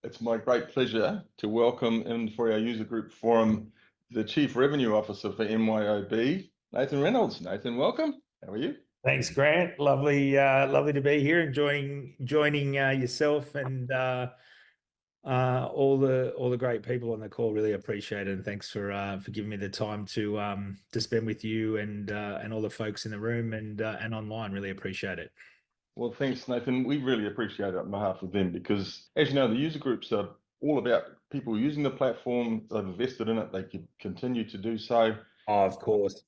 It's my great pleasure to welcome in for our user group forum the Chief Revenue Officer for MYOB, Nathan Reynolds. Nathan, welcome. How are you? Thanks, Grant. Lovely to be here, enjoying joining yourself and all the great people on the call. Really appreciate it, and thanks for giving me the time to spend with you and all the folks in the room and online. Really appreciate it. Well, thanks, Nathan. We really appreciate it on behalf of them because, as you know, the user groups are all about people using the platform. They've invested in it. They can continue to do so. Oh, of course.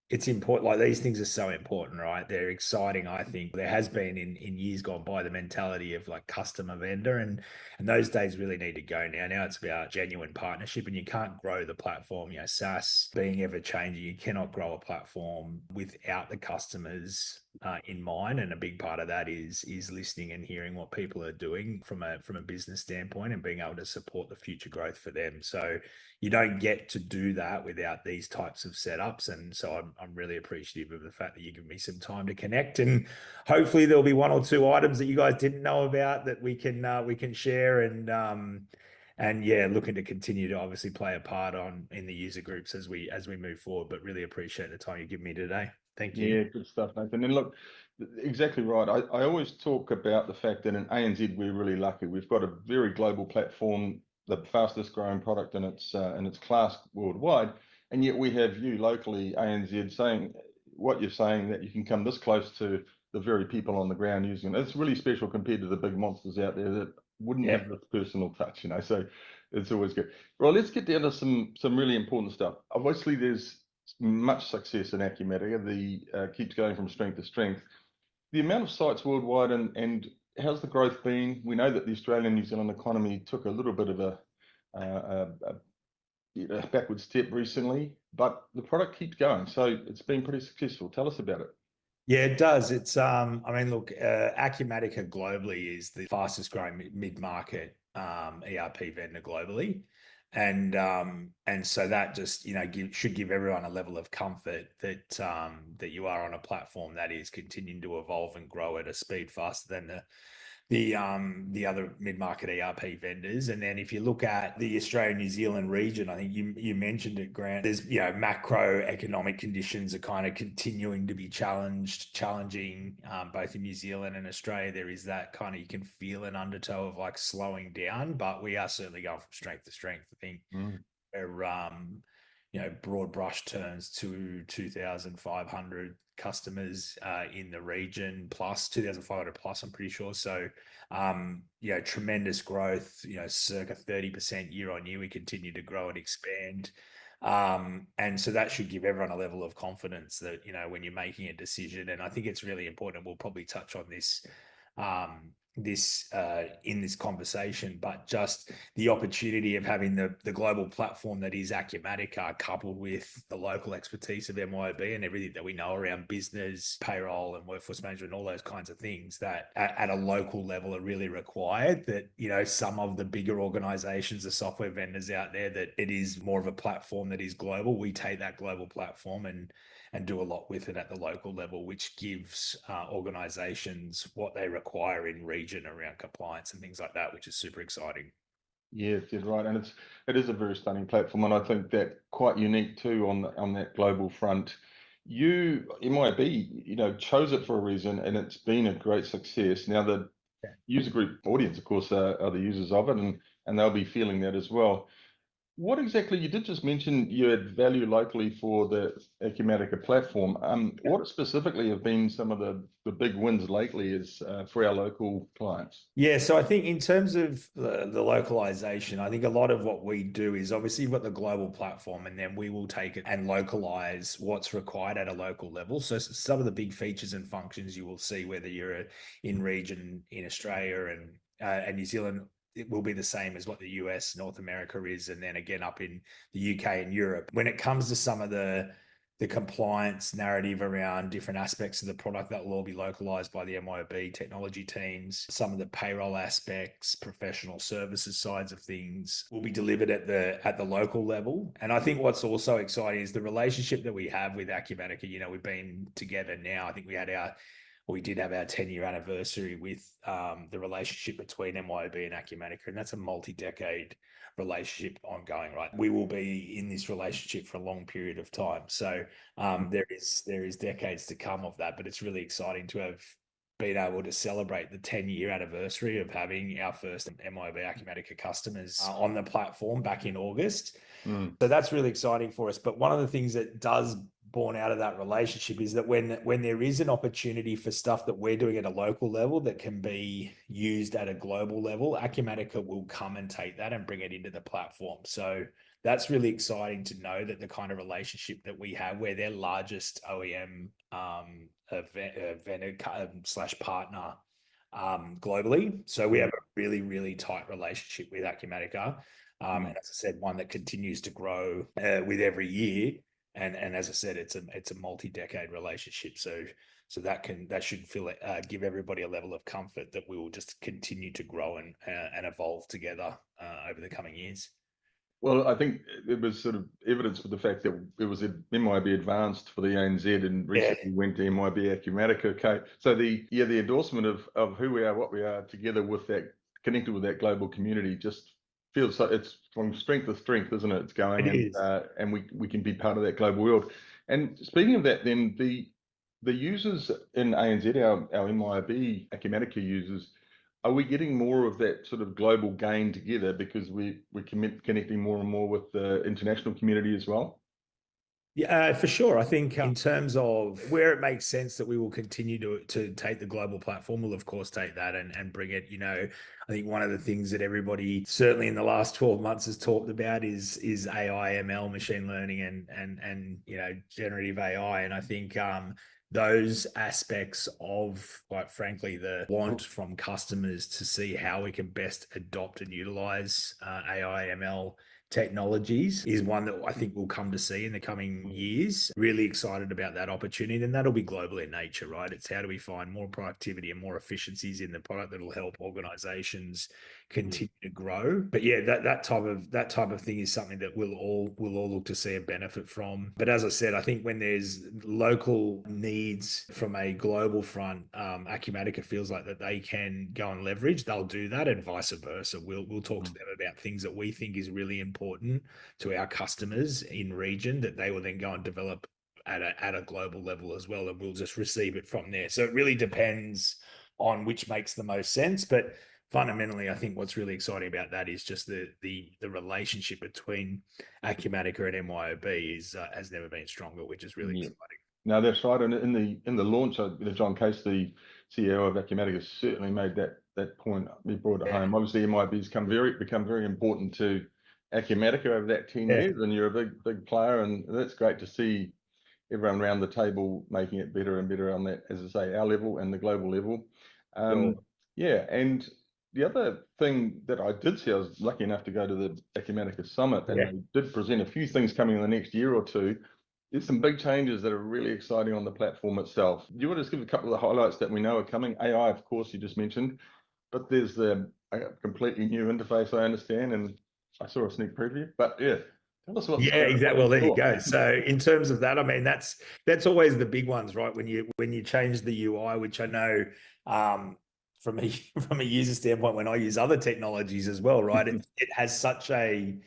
It's important. Like, these things are so important, right? They're exciting. I think there has been in years gone by the mentality of like customer vendor, and those days really need to go now. Now it's about genuine partnership, and you can't grow the platform. SaaS being ever changing, you cannot grow a platform without the customers in mind. And a big part of that is listening and hearing what people are doing from a business standpoint and being able to support the future growth for them. So you don't get to do that without these types of setups. And so I'm really appreciative of the fact that you give me some time to connect, and hopefully there'll be one or two items that you guys didn't know about that we can share, and yeah, looking to continue to obviously play a part in the user groups as we move forward. But really appreciate the time you give me today. Thank you. Yeah, good stuff, Nathan. And look, exactly right. I always talk about the fact that in ANZ we're really lucky. We've got a very global platform, the fastest growing product in its class worldwide, and yet we have you locally, ANZ, saying what you're saying, that you can come this close to the very people on the ground using it. It's really special compared to the big monsters out there that wouldn't Yeah. have this personal touch, So it's always good. Well, let's get down to some really important stuff. Obviously, there's much success in Acumatica. The keeps going from strength to strength. The amount of sites worldwide and how's the growth been? We know that the Australian New Zealand economy took a little bit of a backward step recently, but the product keeps going, so it's been pretty successful. Tell us about it. Yeah, it does. It's I mean, look, Acumatica globally is the fastest growing mid-market ERP vendor globally. And so that just, should give everyone a level of comfort that that you are on a platform that is continuing to evolve and grow at a speed faster than the other mid-market ERP vendors. And then if you look at the Australia New Zealand region, I think you mentioned it, Grant. There's macroeconomic conditions are kind of continuing to be challenging both in New Zealand and Australia. There is that kind of, you can feel an undertow of like slowing down, but we are certainly going from strength to strength. I think we're broad brush terms to 2,500 customers in the region, plus 2,500 plus, I'm pretty sure. So, tremendous growth, circa 30% year on year. We continue to grow and expand. And so that should give everyone a level of confidence that, when you're making a decision, and I think it's really important, we'll probably touch on this, in this conversation, but just the opportunity of having the global platform that is Acumatica, coupled with the local expertise of MYOB and everything that we know around business, payroll, and workforce management, all those kinds of things that at a local level are really required. That, some of the bigger organizations, the software vendors out there, that it is more of a platform that is global. We take that global platform and do a lot with it at the local level, which gives organizations what they require in region around compliance and things like that, which is super exciting. Yeah, you're right, and it is a very stunning platform, and I think that quite unique too on that global front. You, MYOB, chose it for a reason, and it's been a great success. Now the user group audience, of course, are the users of it, and they'll be feeling that as well. What exactly, you did just mention you add value locally for the Acumatica platform. What specifically have been some of the big wins lately is for our local clients? Yeah, so I think in terms of the localization, I think a lot of what we do is, obviously you've got the global platform, and then we will take it and localize what's required at a local level. So some of the big features and functions you will see, whether you're in region in Australia and New Zealand, it will be the same as what the US, North America is, and then again up in the UK and Europe. When it comes to some of the compliance narrative around different aspects of the product, that will all be localized by the MYOB technology teams. Some of the payroll aspects, professional services sides of things will be delivered at the local level. And I think what's also exciting is the relationship that we have with Acumatica. We've been together now. I think we had we did have our 10-year anniversary with the relationship between MYOB and Acumatica, and that's a multi-decade relationship ongoing, right? We will be in this relationship for a long period of time. So there is decades to come of that, but it's really exciting to have been able to celebrate the 10-year anniversary of having our first MYOB Acumatica customers on the platform back in August. So that's really exciting for us. But one of the things that does born out of that relationship is that when there is an opportunity for stuff that we're doing at a local level that can be used at a global level, Acumatica will come and take that and bring it into the platform. So that's really exciting to know that the kind of relationship that we have, where their largest OEM vendor slash partner globally. So we have a really, really tight relationship with Acumatica. And as I said, one that continues to grow with every year. And as I said, it's a multi-decade relationship. So that should give everybody a level of comfort that we will just continue to grow and evolve together over the coming years. Well, I think it was sort of evidence for the fact that it was MYOB Advanced for the ANZ and recently went to MYOB Acumatica. Okay, so the endorsement of who we are, what we are, together with that, connected with that global community, just feels like it's from strength to strength, isn't it? It's going, and we can be part of that global world. And speaking of that, then the users in ANZ, our MYOB Acumatica users, are we getting more of that sort of global gain together because we're connecting more and more with the international community as well? Yeah, for sure. I think in terms of where it makes sense that we will continue to take the global platform, we'll of course take that and bring it. I think one of the things that everybody certainly in the last 12 months has talked about is AI, ML, machine learning, and generative AI. And I think those aspects of, quite frankly, the want from customers to see how we can best adopt and utilize AI, ML technologies is one that I think we'll come to see in the coming years. Really excited about that opportunity, and that'll be global in nature, right? It's how do we find more productivity and more efficiencies in the product that'll help organizations continue to grow. But yeah, that type of thing is something that we'll all look to see a benefit from. But as I said, I think when there's local needs from a global front, Acumatica feels like that they can go and leverage. They'll do that, and vice versa. We'll talk to them about things that we think is really important to our customers in region that they will then go and develop at a global level as well, and we'll just receive it from there. So it really depends on which makes the most sense. But fundamentally, I think what's really exciting about that is just the relationship between Acumatica and MYOB has never been stronger, which is really exciting. No, that's right. And in the launch, John Case, the CEO of Acumatica, certainly made that point. He brought it home. Obviously, MYOB's become very important to Acumatica over that 10 years, and you're a big player, and that's great to see everyone around the table making it better and better on that, as I say, our level and the global level. Yeah, and the other thing that I did see, I was lucky enough to go to the Acumatica Summit, and they did present a few things coming in the next year or two. There's some big changes that are really exciting on the platform itself. Do you want to just give a couple of the highlights that we know are coming? AI, of course, you just mentioned, but there's a completely new interface, I understand, and I saw a sneak preview. But yeah, tell us what's exactly. Well, there you go. So in terms of that, I mean, that's always the big ones, right? When you change the UI, which I know from a user standpoint, when I use other technologies as well, right? It has such a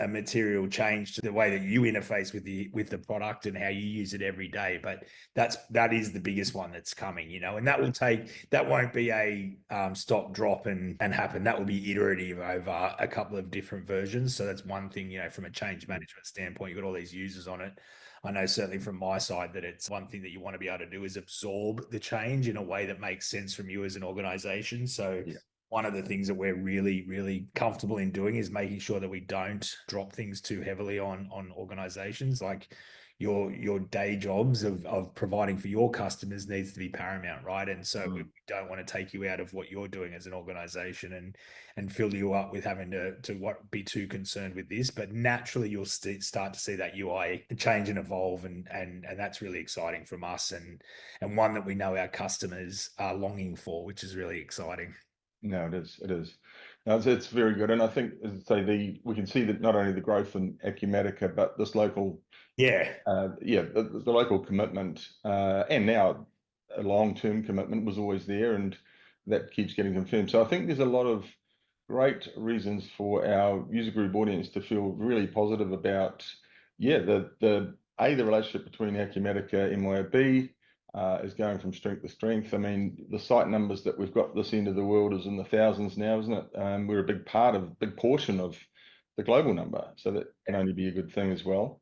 material change to the way that you interface with the product and how you use it every day. But that is the biggest one that's coming, and that won't be a stop, drop and happen. That will be iterative over a couple of different versions. So that's one thing, from a change management standpoint, you've got all these users on it. I know certainly from my side that it's one thing that you want to be able to do is absorb the change in a way that makes sense from you as an organization. So one of the things that we're really, really comfortable in doing is making sure that we don't drop things too heavily on organizations. Like your day jobs of providing for your customers needs to be paramount, right? And so we don't want to take you out of what you're doing as an organization and fill you up with having to be too concerned with this. But naturally, you'll start to see that UI change and evolve, and that's really exciting from us, and one that we know our customers are longing for, which is really exciting. No, it is. No, it's very good. And I think, as I say, we can see that not only the growth in Acumatica, but this local, the local commitment, and now a long-term commitment was always there, and that keeps getting confirmed. So I think there's a lot of great reasons for our user group audience to feel really positive about, yeah, the relationship between Acumatica and MYOB is going from strength to strength. I mean, the site numbers that we've got this end of the world is in the thousands now, isn't it? We're a big portion of the global number, so that can only be a good thing as well.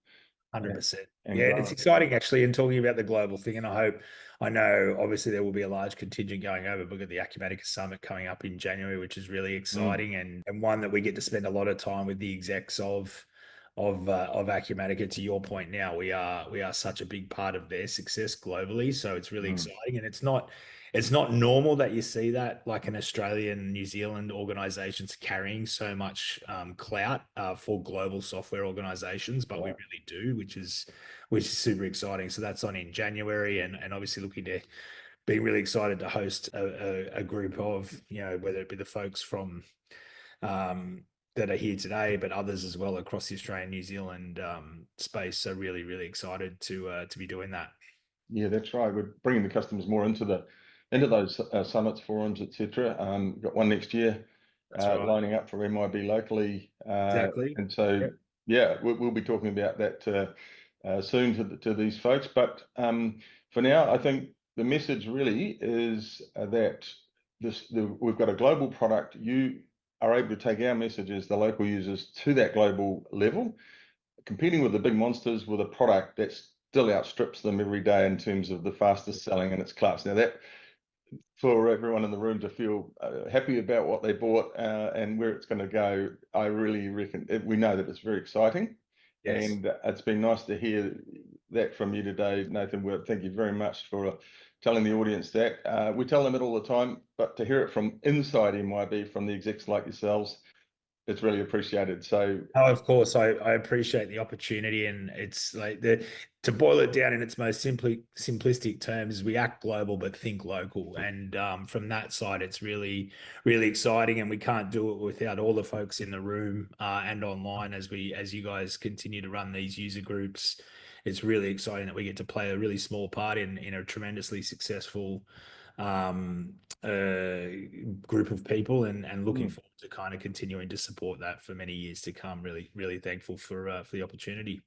100%. And Yeah, and it's growing. exciting actually in talking about the global thing. And I know obviously there will be a large contingent going over. We've got the Acumatica Summit coming up in January, which is really exciting and one that we get to spend a lot of time with the execs of Acumatica. To your point, now we are such a big part of their success globally. So it's really exciting, and it's not normal that you see that, like an Australian, New Zealand organizations carrying so much clout for global software organizations, but we really do, which is super exciting. So that's on in January, and obviously looking to being really excited to host a group of, whether it be the folks from that are here today, but others as well across the Australian, New Zealand space. So really, really excited to be doing that. Yeah, that's right. We're bringing the customers more into those summits, forums, etc. Got one next year, lining up for MYB locally, Exactly. and so yeah, we'll be talking about that soon to these folks. But for now, I think the message really is that we've got a global product. You are able to take our messages, the local users, to that global level, competing with the big monsters with a product that still outstrips them every day in terms of the fastest selling in its class. Now, that for everyone in the room to feel happy about what they bought and where it's going to go, I really reckon we know that it's very exciting. Yes. And it's been nice to hear that from you today, Nathan. Thank you very much for telling the audience that. We tell them it all the time, but to hear it from inside MYB, from the execs like yourselves, it's really appreciated. So, Oh, of course, I appreciate the opportunity, and it's like to boil it down in its most simplistic terms, we act global but think local, and from that side, it's really, really exciting, and we can't do it without all the folks in the room and online as you guys continue to run these user groups. It's really exciting that we get to play a really small part in a tremendously successful group of people, and looking forward to kind of continuing to support that for many years to come. Really, really thankful for the opportunity.